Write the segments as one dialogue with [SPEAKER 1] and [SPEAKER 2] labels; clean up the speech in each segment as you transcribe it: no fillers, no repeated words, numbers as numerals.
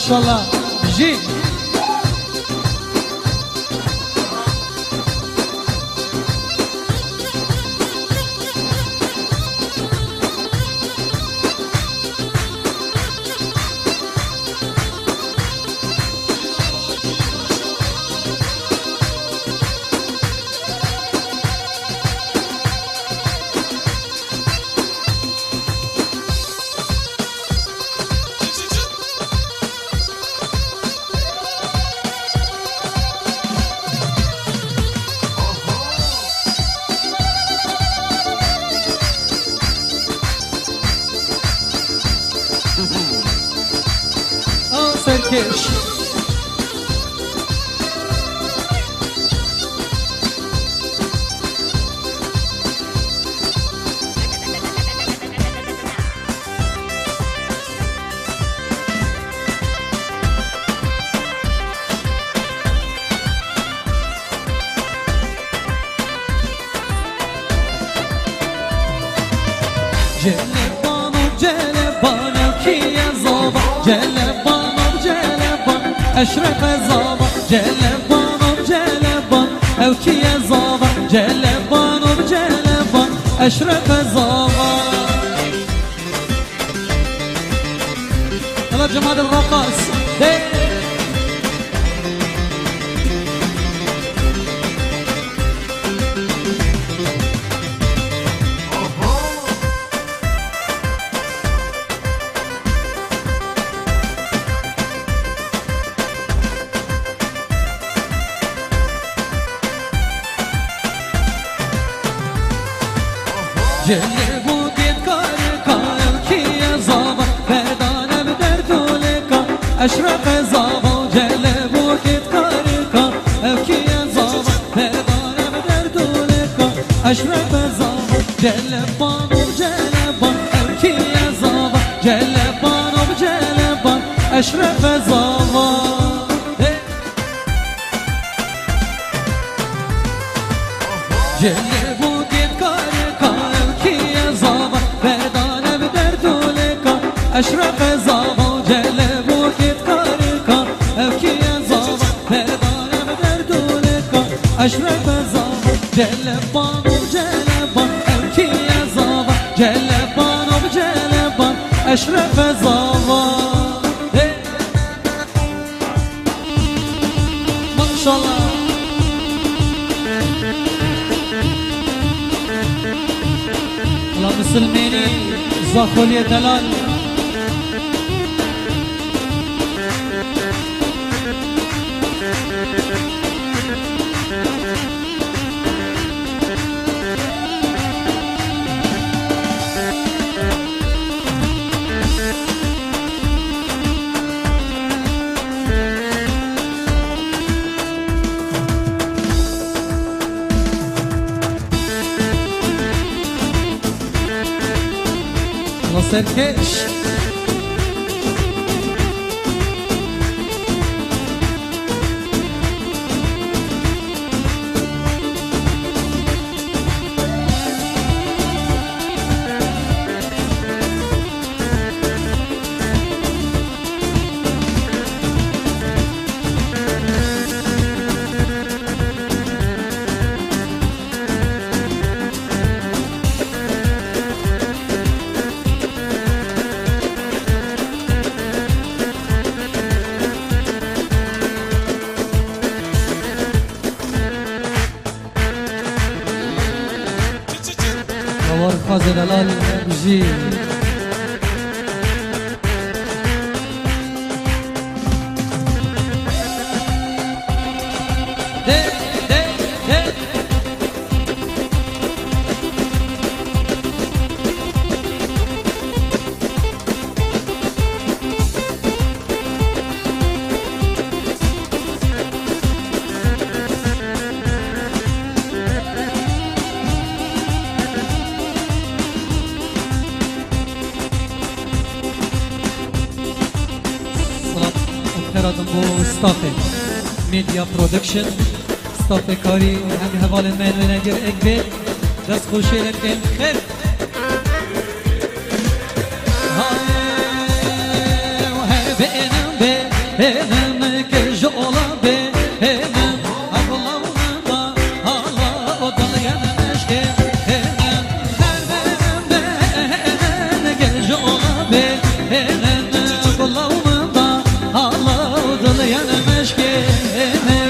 [SPEAKER 1] ماشاءالله جي سرکش جلبانو جلبانو کی زابا جلبانو جلبان اشرف زابا جلبانو جلبان او کی زابا جلبانو جلبان اشرف زابا يلا جماعة الرقص جلبو دید کار کارم کی زابا بردانم در دولکا اشرف زابا جلبو دید کار کارم کی زابا بردانم در دولکا اشرف زابا جلبانو جلبان کی زابا جلبانو جلبان اشرف زابا جلبو دید کار اشرف زابا جلبو کت کارکا اوکی زابا مردانم در دولکا اشرف زابا جلبانو جلبان اوکی زابا جلبانو جلبان اشرف زابا ماشاءالله الله مسلميني زاخولي دلال سرکش خازن دلال بجی بو ستاف میدیا پرودکشن ستاف کاری هم حوال من و نگر اکبر دست خوشی لکن خیر و هر بینم به hemen kejola be hemen Ablamda hala odalayan eşke hemen hemen kejola be hemen Ablamda hala odalayan eşke hemen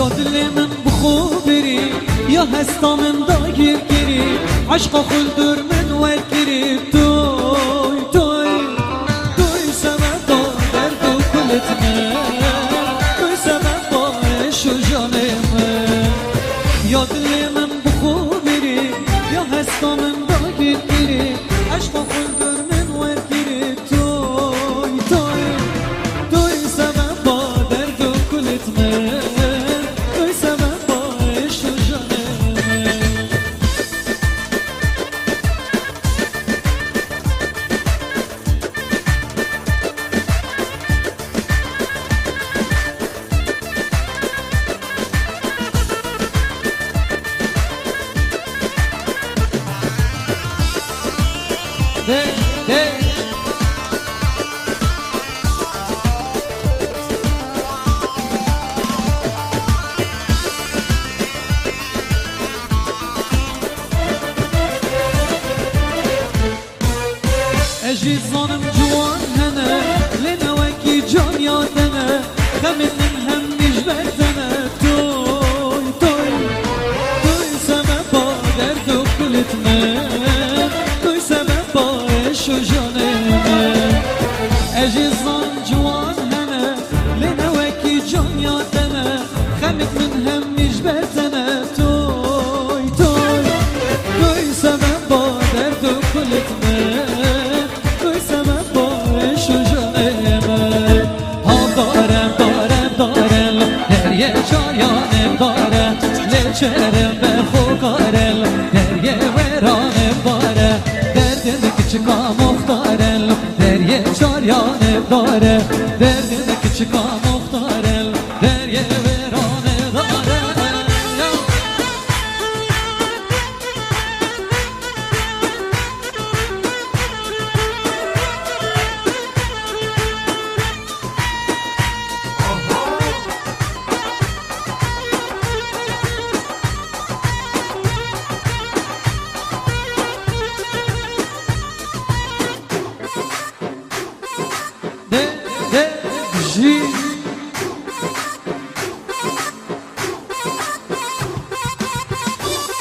[SPEAKER 2] یا دل من بخوبری یا هستم دا گیری عشق خلدر من وکری توی سبب دا درد و کلت من توی سبب باش و جان من یا دل من بخوبری یا هستم دا گیری عشق خلدر من وکری توی سبب با درد و کلت من ده ده اجي ظالم جوان هنا لنا وكي جان يادنا خمت من هم نجبتنا توي توي توي سبب درد و كلتنا توي سبب عيش و جاننا اجي ظالم جوان هنا لنا وكي جان يادنا خمت من هم نجبتنا توي توي توي سبب درد و كلتنا جاریانم داره لچرم به خوکارم دریه ورانم داره دردن کچکا مختارم دریه جاریانم داره دردن کچکا مختارم دریه ورانم داره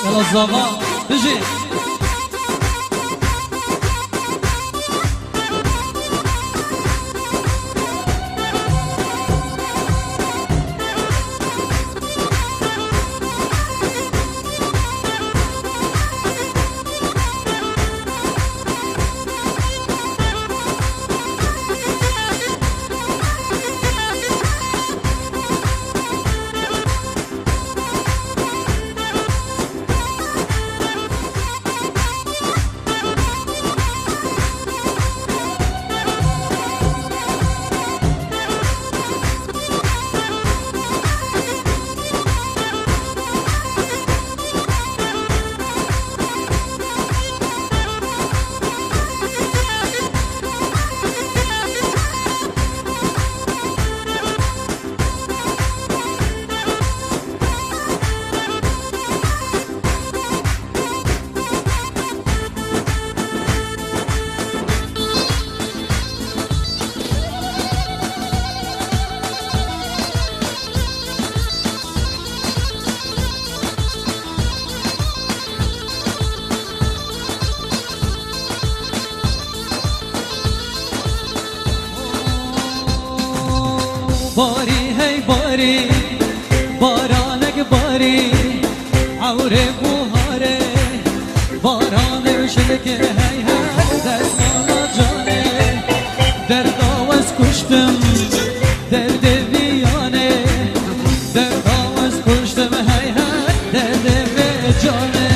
[SPEAKER 2] يلا الزغار بجي باری هی باری بارانک باری عوره بوهاره باران شلکه هی هی دستمانا جانه درد آواز کشتم درد بیانه درد آواز کشتم هی هی درد به جانه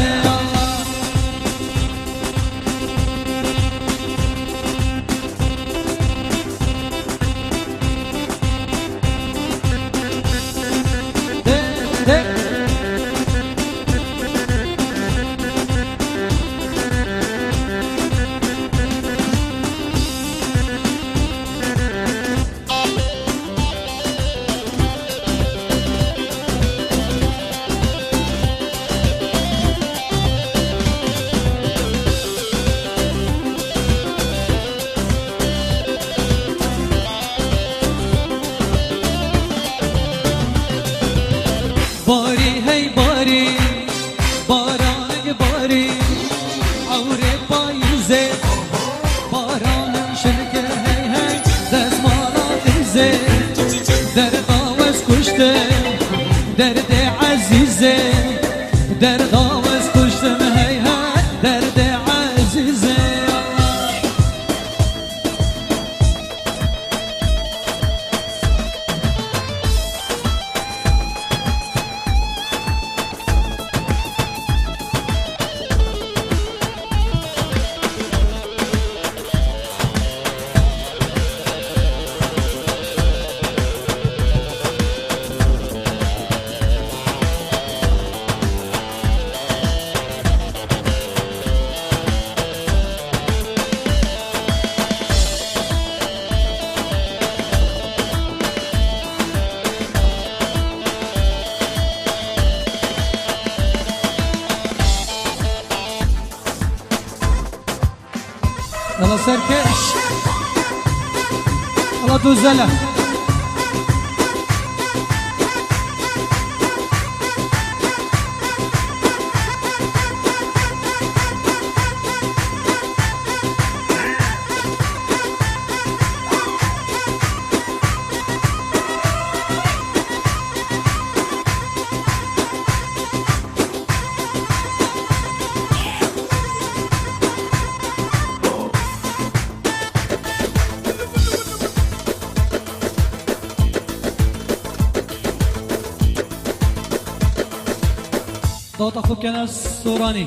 [SPEAKER 2] باری هی باری بارانک باری عوره پاییزه بارانم شلکه هی هی دستمالا دیزه درد آواز کشته درد عزیزه درد آواز کشتم هی هی درد عزیزه
[SPEAKER 1] يلا سركش يلا دوزلة دوت أخوك أنا السوراني